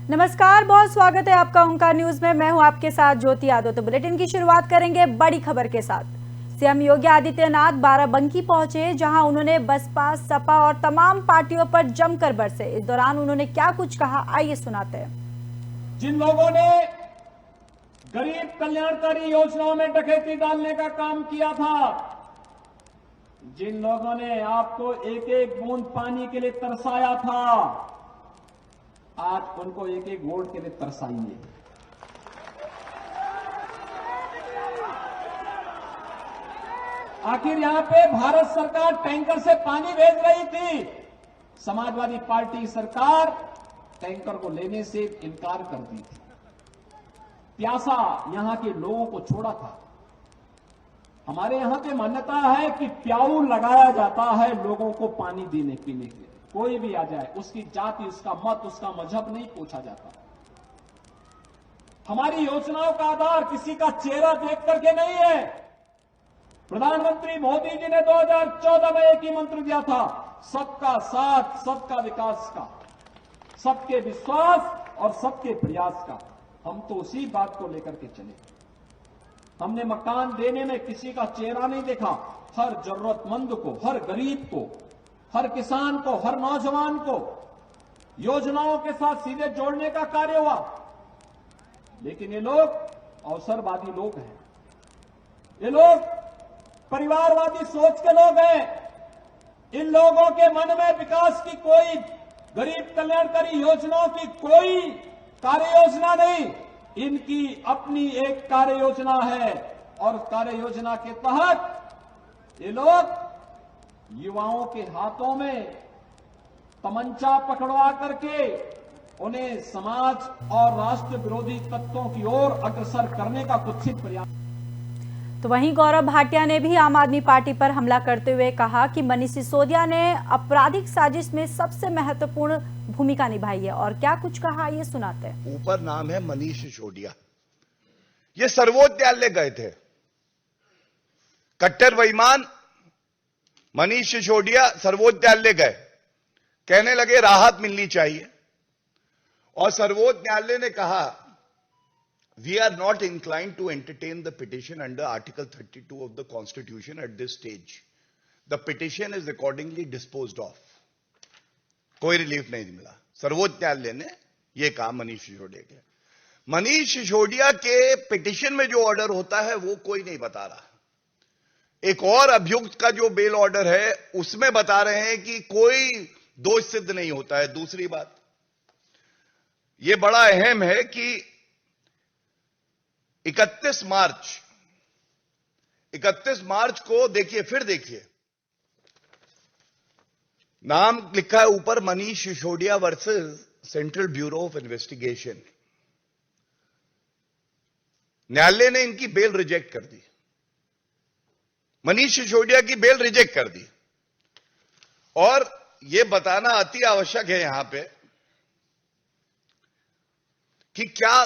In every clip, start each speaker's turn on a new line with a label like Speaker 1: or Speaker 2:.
Speaker 1: नमस्कार, बहुत स्वागत है आपका ओंकार न्यूज में। मैं हूं आपके साथ ज्योति यादव। तो बुलेटिन की शुरुआत करेंगे बड़ी खबर के साथ। सीएम योगी आदित्यनाथ बाराबंकी पहुंचे, जहां उन्होंने बसपा, सपा और तमाम पार्टियों पर जमकर बरसे। इस दौरान उन्होंने क्या कुछ कहा, आइए सुनाते हैं।
Speaker 2: जिन लोगों ने गरीब कल्याणकारी योजनाओं में डकैती डालने का काम किया था, जिन लोगों ने आपको एक एक बूंद पानी के लिए तरसाया था, आज उनको एक एक वोट के लिए तरसाइए। आखिर यहां पे भारत सरकार टैंकर से पानी भेज रही थी, समाजवादी पार्टी सरकार टैंकर को लेने से इनकार कर दी थी। प्यासा यहां के लोगों को छोड़ा था। हमारे यहां पे मान्यता है कि प्याऊ लगाया जाता है लोगों को पानी देने पीने के लिए। कोई भी आ जाए, उसकी जाति, उसका मत, उसका मजहब नहीं पूछा जाता। हमारी योजनाओं का आधार किसी का चेहरा देख करके नहीं है। प्रधानमंत्री मोदी जी ने 2014 में एक ही मंत्र दिया था, सबका साथ, सबका विकास का, सबके विश्वास और सबके प्रयास का। हम तो उसी बात को लेकर के चले। हमने मकान देने में किसी का चेहरा नहीं देखा। हर जरूरतमंद को, हर गरीब को, हर किसान को, हर नौजवान को योजनाओं के साथ सीधे जोड़ने का कार्य हुआ। लेकिन ये लोग अवसरवादी लोग हैं, ये लोग परिवारवादी सोच के लोग हैं। इन लोगों के मन में विकास की कोई, गरीब कल्याणकारी योजनाओं की कोई कार्य योजना नहीं। इनकी अपनी एक कार्य योजना है और कार्य योजना के तहत ये लोग युवाओं के हाथों में तमंचा पकड़वा करके उन्हें समाज और राष्ट्र विरोधी तत्वों की ओर अग्रसर करने का कुत्सित प्रयास।
Speaker 1: तो वहीं गौरव भाटिया ने भी आम आदमी पार्टी पर हमला करते हुए कहा कि मनीष सिसोदिया ने आपराधिक साजिश में सबसे महत्वपूर्ण भूमिका निभाई है। और क्या कुछ कहा, ये सुनाते हैं।
Speaker 3: ऊपर नाम है मनीष सिसोदिया। ये सर्वोच्च न्यायालय गए थे। कट्टर बेईमान मनीष सिसोदिया सर्वोच्च न्यायालय गए, कहने लगे राहत मिलनी चाहिए। और सर्वोच्च न्यायालय ने कहा, we are not inclined to entertain the petition under Article 32 of the Constitution at this stage. The petition is accordingly disposed of. कोई रिलीफ नहीं मिला। सर्वोच्च न्यायालय ने यह कहा मनीष सिसोदिया के। मनीष सिसोदिया के पिटिशन में जो ऑर्डर होता है वो कोई नहीं बता रहा। एक और अभियुक्त का जो बेल ऑर्डर है उसमें बता रहे हैं कि कोई दोष सिद्ध नहीं होता है। दूसरी बात, यह बड़ा अहम है कि 31 मार्च को देखिए, फिर देखिए, नाम लिखा है ऊपर Manish Sisodia versus central bureau of investigation. न्यायालय ने इनकी बेल रिजेक्ट कर दी, मनीष सिसोदिया की बेल रिजेक्ट कर दी। और यह बताना अति आवश्यक है यहां पे कि क्या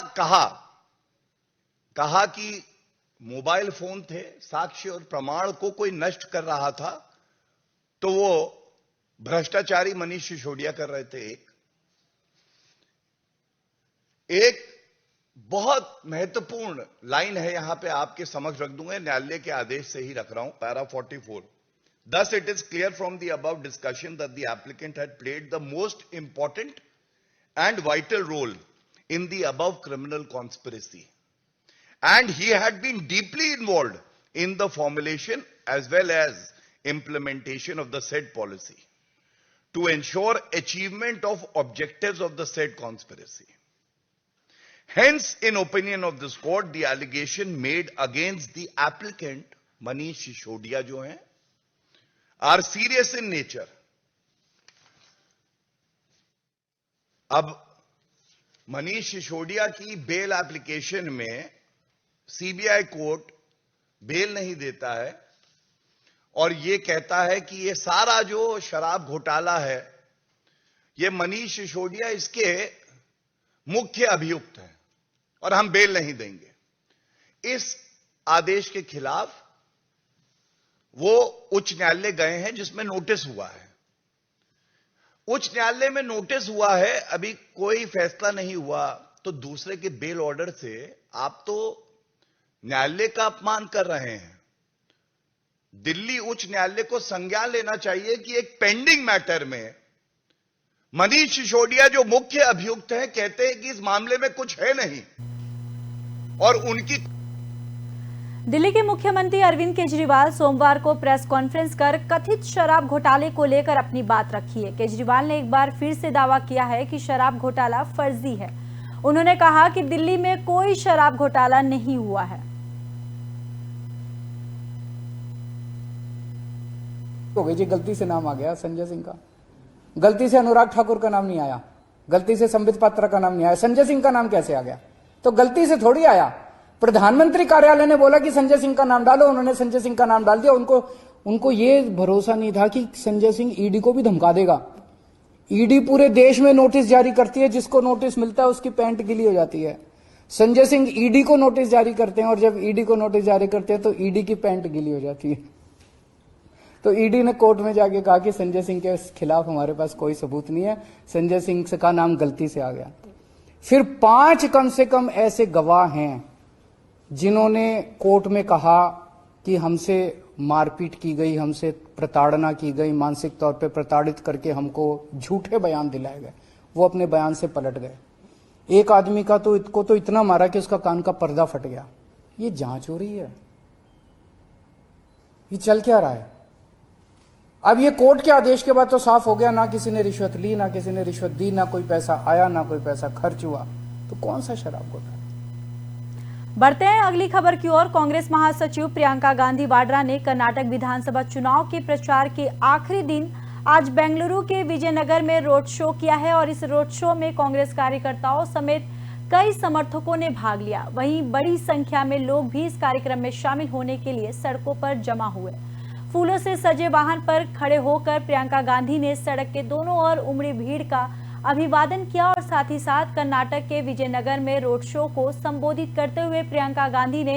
Speaker 3: कहा कि मोबाइल फोन थे, साक्ष्य और प्रमाण को कोई नष्ट कर रहा था, तो वो भ्रष्टाचारी मनीष सिसोदिया कर रहे थे। एक बहुत महत्वपूर्ण लाइन है यहां पे, आपके समक्ष रख दूंगा, न्यायालय के आदेश से ही रख रहा हूं, para 44। Thus it is clear from the above discussion that the applicant had played the most important and vital role in the above criminal conspiracy, and he had been deeply involved in the formulation as well as implementation of the said policy to ensure achievement of objectives of the said conspiracy. Hence, in opinion of this court, the allegation made against the applicant Manish Sisodia जो हैं are serious in nature. अब मनीष सिसोदिया की bail application में CBI court bell नहीं देता है और यह कहता है कि यह सारा जो शराब घोटाला है, यह मनीष सिसोदिया इसके मुख्य अभियुक्त हैं और हम बेल नहीं देंगे। इस आदेश के खिलाफ वो उच्च न्यायालय गए हैं जिसमें नोटिस हुआ है। उच्च न्यायालय में नोटिस हुआ है, अभी कोई फैसला नहीं हुआ, तो दूसरे के बेल ऑर्डर से आप तो न्यायालय का अपमान कर रहे हैं। दिल्ली उच्च न्यायालय को संज्ञान लेना चाहिए कि एक पेंडिंग मैटर में मनीष सिसोदिया जो मुख्य अभियुक्त हैं कहते हैं कि इस मामले में कुछ है नहीं, और उनकी
Speaker 1: दिल्ली के मुख्यमंत्री अरविंद केजरीवाल सोमवार को प्रेस कॉन्फ्रेंस कर कथित शराब घोटाले को लेकर अपनी बात रखी है। केजरीवाल ने एक बार फिर से दावा किया है कि शराब घोटाला फर्जी है। उन्होंने कहा कि दिल्ली में कोई शराब घोटाला नहीं हुआ है।
Speaker 4: हो गई जी, गलती से नाम आ गया संजय सिंह का, गलती से अनुराग ठाकुर का नाम नहीं आया, गलती से संबित पात्रा का नाम नहीं आया, संजय सिंह का नाम कैसे आ गया? तो गलती से थोड़ी आया। प्रधानमंत्री कार्यालय ने बोला कि संजय सिंह का नाम डालो, उन्होंने संजय सिंह का नाम डाल दिया। उनको ये भरोसा नहीं था कि संजय सिंह ईडी को भी धमका देगा। ईडी पूरे देश में नोटिस जारी करती है, जिसको नोटिस मिलता है उसकी पैंट गिली हो जाती है। संजय सिंह ईडी को नोटिस जारी करते हैं, और जब ईडी को नोटिस जारी करते हैं तो ईडी की पैंट गिली हो जाती है। तो ईडी ने कोर्ट में जाके कहा कि संजय सिंह के खिलाफ हमारे पास कोई सबूत नहीं है, संजय सिंह का नाम गलती से आ गया। फिर 5 कम से कम ऐसे गवाह हैं जिन्होंने कोर्ट में कहा कि हमसे मारपीट की गई, हमसे प्रताड़ना की गई, मानसिक तौर पे प्रताड़ित करके हमको झूठे बयान दिलाए गए। वो अपने बयान से पलट गए। एक आदमी का तो इतना मारा कि उसका कान का पर्दा फट गया। ये जांच हो रही है, ये चल क्या रहा है? अब ये कोर्ट के आदेश के बाद तो साफ हो गया, ना किसी ने रिश्वत ली, ना किसी ने रिश्वत दी, ना कोई पैसा आया, ना कोई पैसा खर्च हुआ। तो कौन सा शराब घोटाला?
Speaker 1: बढ़ते हैं अगली खबर की ओर। कांग्रेस महासचिव प्रियंका गांधी वाड्रा ने कर्नाटक विधानसभा चुनाव के प्रचार के आखिरी दिन आज बेंगलुरु के विजयनगर में रोड शो किया है, और इस रोड शो में कांग्रेस कार्यकर्ताओं समेत कई समर्थकों ने भाग लिया। वहीं बड़ी संख्या में लोग भी इस कार्यक्रम में शामिल होने के लिए सड़कों पर जमा हुए। फूलों से सजे वाहन पर खड़े होकर प्रियंका गांधी ने सड़क के दोनों ओर उमड़ी भीड़ का अभिवादन किया, और साथ ही साथ कर्नाटक के विजयनगर में रोड शो को संबोधित करते हुए प्रियंका गांधी ने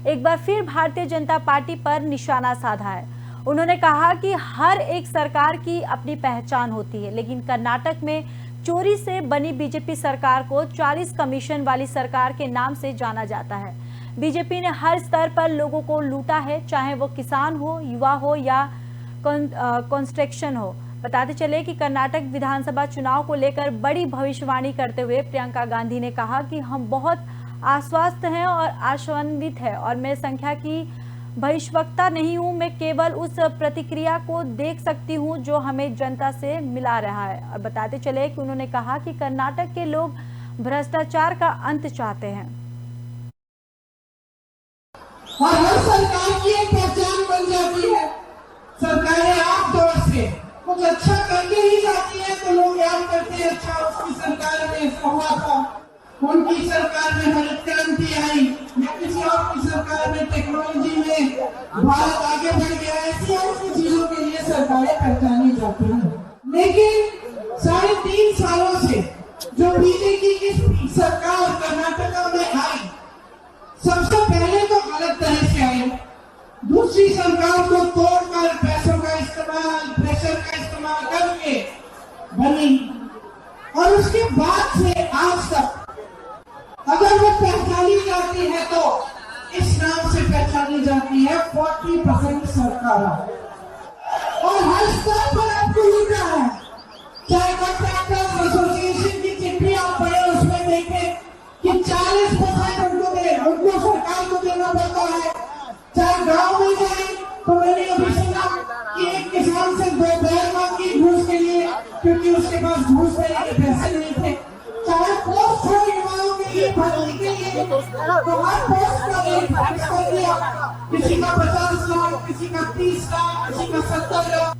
Speaker 1: एक बार फिर भारतीय जनता पार्टी पर निशाना साधा है। उन्होंने कहा कि हर एक सरकार की अपनी पहचान होती है, लेकिन कर्नाटक में चोरी से बनी बीजेपी सरकार को 40 कमीशन वाली सरकार के नाम से जाना जाता है। बीजेपी ने हर स्तर पर लोगों को लूटा है, चाहे वो किसान हो, युवा हो या कंस्ट्रक्शन हो। बताते चले कि कर्नाटक विधानसभा चुनाव को लेकर बड़ी भविष्यवाणी करते हुए प्रियंका गांधी ने कहा कि हम बहुत आश्वस्त हैं और आशान्वित हैं, और मैं संख्या की भविष्यवक्ता नहीं हूं, मैं केवल उस प्रतिक्रिया को देख सकती हूं जो हमें जनता से मिला रहा है। और बताते चले कि उन्होंने कहा कि कर्नाटक के लोग भ्रष्टाचार का अंत चाहते हैं।
Speaker 5: और हर सरकार की एक पहचान बन जाती है। सरकारें आप दौर से कुछ अच्छा करके ही जाती है तो लोग याद करते हैं, अच्छा उसकी सरकार में ऐसा हुआ था, उनकी सरकार में हरित क्रांति आई, या किसी और की सरकार में टेक्नोलॉजी में भारत आगे बढ़ गया। ऐसी ऐसी चीजों के लिए सरकारें पहचानी जाती हैं। लेकिन 3.5 सालों से जो बीजेपी की सरकार कर्नाटक में आई, सबसे पहले तो गलत तरह से आई, दूसरी सरकार को तोड़कर पैसों का इस्तेमाल, प्रेशर का इस्तेमाल करके बनी, और उसके बाद से आज तक अगर वो पहचानी जाती है तो इस नाम से पहचानी जाती है 40% सरकार। और हर स्तर पर आपको लूटा है, चाहे कॉन्ट्रैक्टर्स एसोसिएशन की चिट्ठी आप पढ़े, उसमें देखें कि 40% उनको सरकार को देना पड़ता है। चाहे गांव में जाए तो मैंने अभी सुना कि एक किसान से 2 बैल मांगी घूस के लिए, क्योंकि उसके पास घूस देने के पैसे नहीं थे। चाहे पोस्ट हो युवाओं के लिए भरने के लिए, तो हर पोस्ट का रेट फिक्स कर दिया, किसी का 50 लाख, किसी का 30 लाख, किसी का 70 लाख।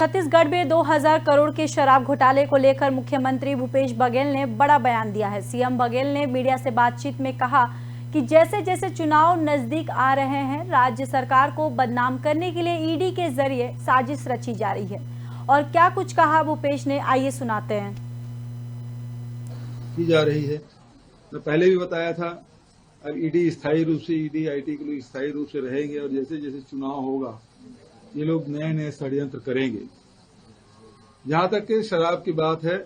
Speaker 1: छत्तीसगढ़ में 2000 करोड़ के शराब घोटाले को लेकर मुख्यमंत्री भूपेश बघेल ने बड़ा बयान दिया है। सीएम बघेल ने मीडिया से बातचीत में कहा कि जैसे जैसे चुनाव नजदीक आ रहे हैं, राज्य सरकार को बदनाम करने के लिए ईडी के जरिए साजिश रची जा रही है। और क्या कुछ कहा भूपेश ने, आइए सुनाते हैं।
Speaker 6: की जा रही है, मैं पहले भी बताया था, अब ईडी स्थायी रूप से, ईडी आईटी के लोग स्थायी रूप से रहेंगे, और जैसे जैसे चुनाव होगा ये लोग नए नए षड्यंत्र करेंगे। जहां तक कि शराब की बात है,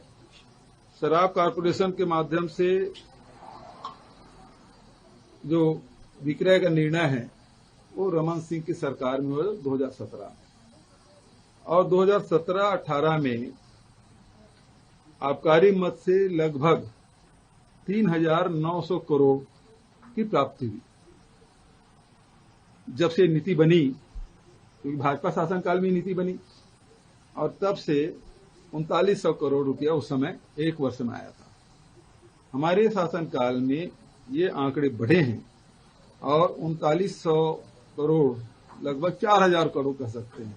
Speaker 6: शराब कॉरपोरेशन के माध्यम से जो विक्रय का निर्णय है वो रमन सिंह की सरकार में हुआ 2017 में, और 2017-18 में आबकारी मद से लगभग 3,900 करोड़ की प्राप्ति हुई। जब से नीति बनी, क्योंकि भाजपा शासनकाल में नीति बनी, और तब से 3900 करोड़ रुपया उस समय एक वर्ष में आया था। हमारे शासनकाल में ये आंकड़े बढ़े हैं और 3900 करोड़ लगभग 4,000 करोड़ कह सकते हैं,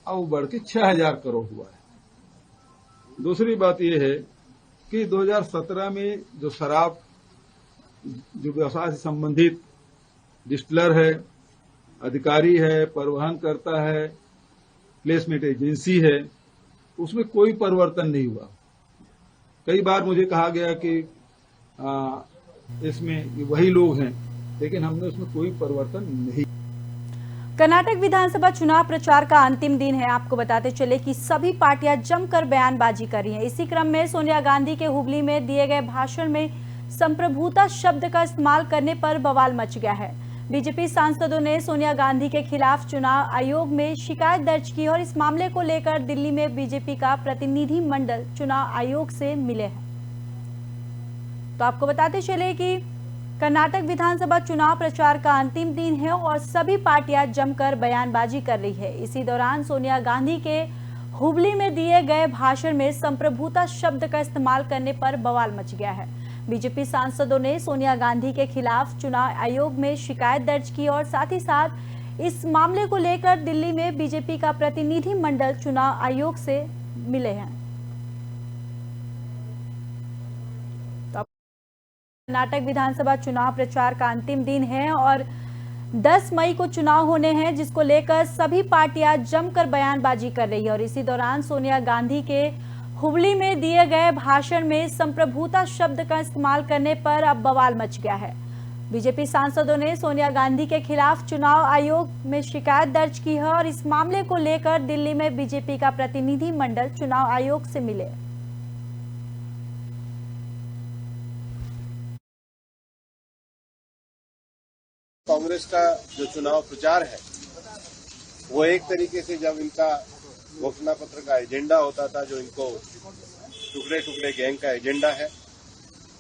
Speaker 6: अब वो बढ़ के 6,000 करोड़ हुआ है। दूसरी बात यह है कि 2017 में जो शराब जो व्यवसाय से संबंधित डिस्टिलर है, अधिकारी है, परिवहन करता है, प्लेसमेंट एजेंसी है, उसमें कोई परिवर्तन नहीं हुआ। कई बार मुझे कहा गया कि इसमें वही लोग हैं, लेकिन हमने उसमें कोई परिवर्तन नहीं।
Speaker 1: कर्नाटक विधानसभा चुनाव प्रचार का अंतिम दिन है। आपको बताते चले कि सभी पार्टियां जमकर बयानबाजी कर रही हैं। इसी क्रम में सोनिया गांधी के हुबली में दिए गए भाषण में संप्रभुता शब्द का इस्तेमाल करने पर बवाल मच गया है। बीजेपी सांसदों ने सोनिया गांधी के खिलाफ चुनाव आयोग में शिकायत दर्ज की और इस मामले को लेकर दिल्ली में बीजेपी का प्रतिनिधि मंडल चुनाव आयोग से मिले हैं। तो आपको बताते चले कि कर्नाटक विधानसभा चुनाव प्रचार का अंतिम दिन है और सभी पार्टियां जमकर बयानबाजी कर रही है। इसी दौरान सोनिया गांधी के हुबली में दिए गए भाषण में संप्रभुता शब्द का इस्तेमाल करने पर बवाल मच गया है। बीजेपी सांसदों ने सोनिया गांधी के खिलाफ चुनाव आयोग में शिकायत दर्ज की और साथ ही साथ इस मामले को लेकर दिल्ली में बीजेपी का प्रतिनिधि मंडल चुनाव आयोग से मिले हैं। कर्नाटक विधानसभा चुनाव प्रचार का अंतिम दिन है और 10 मई को चुनाव होने हैं, जिसको लेकर सभी पार्टियां जमकर बयानबाजी कर रही है। और इसी दौरान सोनिया गांधी के हुबली में दिए गए भाषण में संप्रभुता शब्द का इस्तेमाल करने पर अब बवाल मच गया है। बीजेपी सांसदों ने सोनिया गांधी के खिलाफ चुनाव आयोग में शिकायत दर्ज की है और इस मामले को लेकर दिल्ली में बीजेपी का प्रतिनिधि मंडल चुनाव आयोग से मिले।
Speaker 7: कांग्रेस का जो चुनाव प्रचार है वो एक तरीके से जब इनका घोषणा पत्र का एजेंडा होता था, जो इनको टुकड़े टुकड़े गैंग का एजेंडा है,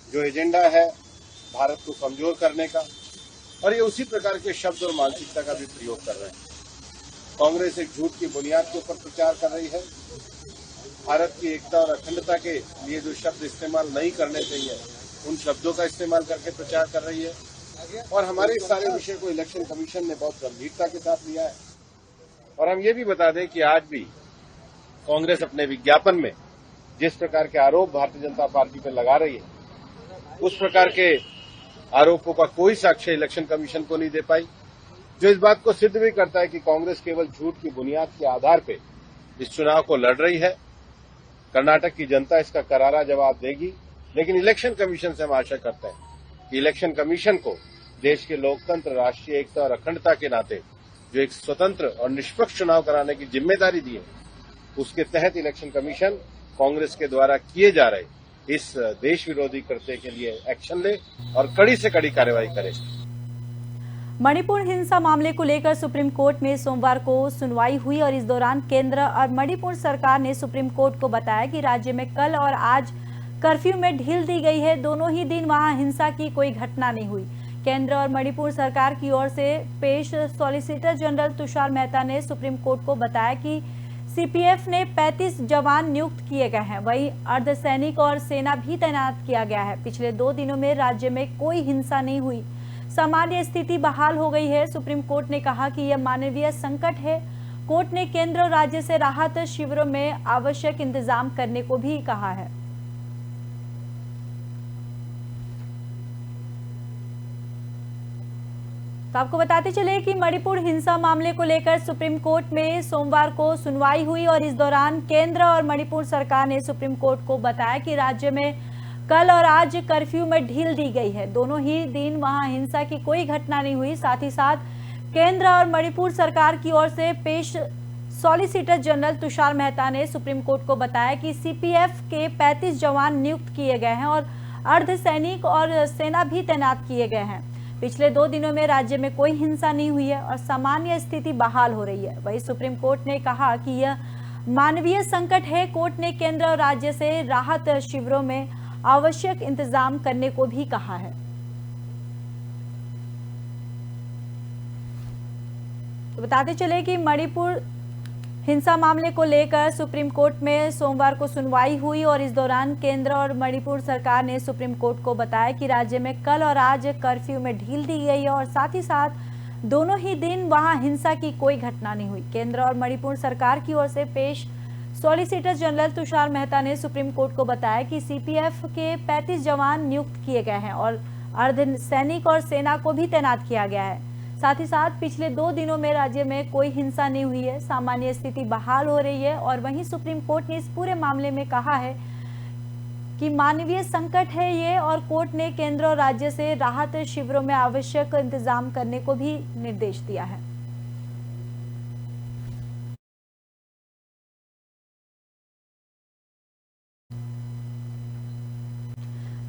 Speaker 7: जो एजेंडा है भारत को कमजोर करने का, और ये उसी प्रकार के शब्द और मानसिकता का भी प्रयोग कर रहे हैं। कांग्रेस एक झूठ की बुनियाद के ऊपर प्रचार कर रही है। भारत की एकता और अखंडता के लिए जो शब्द इस्तेमाल नहीं करने चाहिए उन शब्दों का इस्तेमाल करके प्रचार कर रही है। और हमारे इस सारे विषय को इलेक्शन कमीशन ने बहुत गंभीरता के साथ लिया है। और हम ये भी बता दें कि आज भी कांग्रेस अपने विज्ञापन में जिस प्रकार के आरोप भारतीय जनता पार्टी पर लगा रही है, उस प्रकार के आरोपों का कोई साक्ष्य इलेक्शन कमीशन को नहीं दे पाई, जो इस बात को सिद्ध भी करता है कि कांग्रेस केवल झूठ की बुनियाद के आधार पर इस चुनाव को लड़ रही है। कर्नाटक की जनता इसका करारा जवाब देगी, लेकिन इलेक्शन कमीशन से हम आशा करते हैं कि इलेक्शन कमीशन को देश के लोकतंत्र, राष्ट्रीय एकता और अखंडता के नाते जो एक स्वतंत्र और निष्पक्ष चुनाव कराने की जिम्मेदारी दी है, उसके तहत इलेक्शन कमीशन कांग्रेस के द्वारा किए जा रहे इस देश विरोधी कृत्य के लिए एक्शन ले और कड़ी से कड़ी कार्रवाई करे।
Speaker 1: मणिपुर हिंसा मामले को लेकर सुप्रीम कोर्ट में सोमवार को सुनवाई हुई और इस दौरान केंद्र और मणिपुर सरकार ने सुप्रीम कोर्ट को बताया कि राज्य में कल और आज कर्फ्यू में ढील दी गई है। दोनों ही दिन वहां हिंसा की कोई घटना नहीं हुई। केंद्र और मणिपुर सरकार की ओर से पेश सॉलिसिटर जनरल तुषार मेहता ने सुप्रीम कोर्ट को बताया कि सीपीएफ ने 35 जवान नियुक्त किए गए हैं, वहीं अर्धसैनिक और सेना भी तैनात किया गया है। पिछले 2 दिनों में राज्य में कोई हिंसा नहीं हुई, सामान्य स्थिति बहाल हो गई है। सुप्रीम कोर्ट ने कहा कि यह मानवीय संकट है। कोर्ट ने केंद्र और राज्य से राहत शिविरों में आवश्यक इंतजाम करने को भी कहा है। तो आपको बताते चले कि मणिपुर हिंसा मामले को लेकर सुप्रीम कोर्ट में सोमवार को सुनवाई हुई और इस दौरान केंद्र और मणिपुर सरकार ने सुप्रीम कोर्ट को बताया कि राज्य में कल और आज कर्फ्यू में ढील दी गई है। दोनों ही दिन वहां हिंसा की कोई घटना नहीं हुई। साथ ही साथ केंद्र और मणिपुर सरकार की ओर से पेश सॉलिसिटर जनरल तुषार मेहता ने सुप्रीम कोर्ट को बताया कि सीपीएफ के 35 जवान नियुक्त किए गए हैं और अर्धसैनिक और सेना भी तैनात किए गए हैं। पिछले 2 दिनों में राज्य में कोई हिंसा नहीं हुई है और सामान्य स्थिति बहाल हो रही है। वहीं सुप्रीम कोर्ट ने कहा कि यह मानवीय संकट है। कोर्ट ने केंद्र और राज्य से राहत शिविरों में आवश्यक इंतजाम करने को भी कहा है। तो बताते चले कि मणिपुर हिंसा मामले को लेकर सुप्रीम कोर्ट में सोमवार को सुनवाई हुई और इस दौरान केंद्र और मणिपुर सरकार ने सुप्रीम कोर्ट को बताया कि राज्य में कल और आज कर्फ्यू में ढील दी गई है और साथ ही साथ दोनों ही दिन वहां हिंसा की कोई घटना नहीं हुई। केंद्र और मणिपुर सरकार की ओर से पेश सॉलिसिटर जनरल तुषार मेहता ने सुप्रीम कोर्ट को बताया कि सीपीएफ के 35 जवान नियुक्त किए गए हैं और अर्धसैनिक और सेना को भी तैनात किया गया है। साथ ही साथ पिछले 2 दिनों में राज्य में कोई हिंसा नहीं हुई है, सामान्य स्थिति बहाल हो रही है। और वहीं सुप्रीम कोर्ट ने इस पूरे मामले में कहा है कि मानवीय संकट है ये और कोर्ट ने केंद्र और राज्य से राहत शिविरों में आवश्यक इंतजाम करने को भी निर्देश दिया है।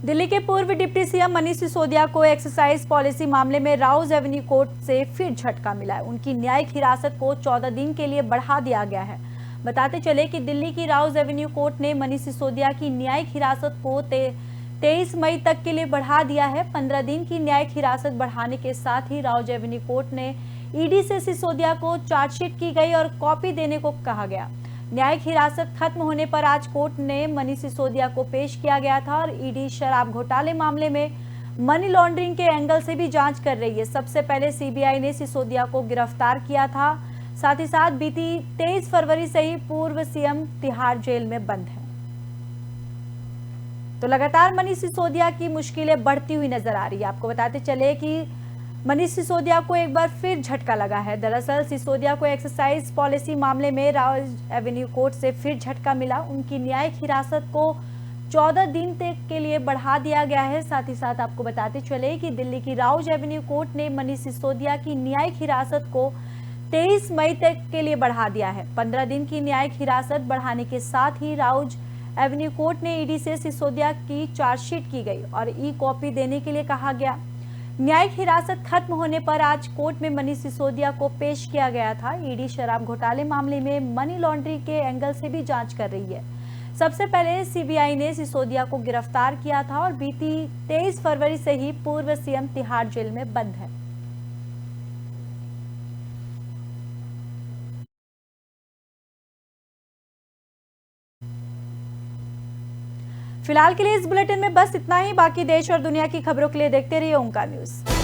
Speaker 1: दिल्ली के पूर्व डिप्टी सीएम मनीष सिसोदिया को एक्साइज पॉलिसी मामले में राउज एवेन्यू कोर्ट से फिर झटका मिला है। उनकी न्यायिक हिरासत को 14 दिन के लिए बढ़ा दिया गया है। बताते चले कि दिल्ली की राउज एवेन्यू कोर्ट ने मनीष सिसोदिया की न्यायिक हिरासत को 23 मई तक के लिए बढ़ा दिया है। 15 दिन की न्यायिक हिरासत बढ़ाने के साथ ही राउज एवेन्यू कोर्ट ने ईडी से सिसोदिया को चार्जशीट की गई और कॉपी देने को कहा गया। न्यायिक हिरासत खत्म होने पर आज कोर्ट ने मनीष सिसोदिया को पेश किया गया था और ईडी शराब घोटाले मामले में मनी लॉन्ड्रिंग के एंगल से भी जांच कर रही है। सबसे पहले सीबीआई ने सिसोदिया को गिरफ्तार किया था। साथ ही साथ बीती 23 फरवरी से ही पूर्व सीएम तिहाड़ जेल में बंद है। तो लगातार मनीष सिसोदिया की मुश्किलें बढ़ती हुई नजर आ रही है। आपको बताते चले कि मनीष सिसोदिया को एक बार फिर झटका लगा है। दरअसल सिसोदिया को एक्साइज पॉलिसी मामले में राउज एवेन्यू कोर्ट से फिर झटका मिला। उनकी न्यायिक हिरासत को 14 दिन तक के लिए बढ़ा दिया गया है। साथ ही साथ आपको बताते चले कि दिल्ली की राउज एवेन्यू कोर्ट ने मनीष सिसोदिया की न्यायिक हिरासत को 23 मई तक के लिए बढ़ा दिया है। 15 दिन की न्यायिक हिरासत बढ़ाने के साथ ही राउज एवेन्यू कोर्ट ने ईडी से सिसोदिया की चार्जशीट की गई और ई कॉपी देने के लिए कहा गया। न्यायिक हिरासत खत्म होने पर आज कोर्ट में मनीष सिसोदिया को पेश किया गया था। ईडी शराब घोटाले मामले में मनी लॉन्ड्रिंग के एंगल से भी जांच कर रही है। सबसे पहले सीबीआई ने सिसोदिया को गिरफ्तार किया था और बीती 23 फरवरी से ही पूर्व सीएम तिहाड़ जेल में बंद है। फिलहाल के लिए इस बुलेटिन में बस इतना ही। बाकी देश और दुनिया की खबरों के लिए देखते रहिए ओंकार न्यूज।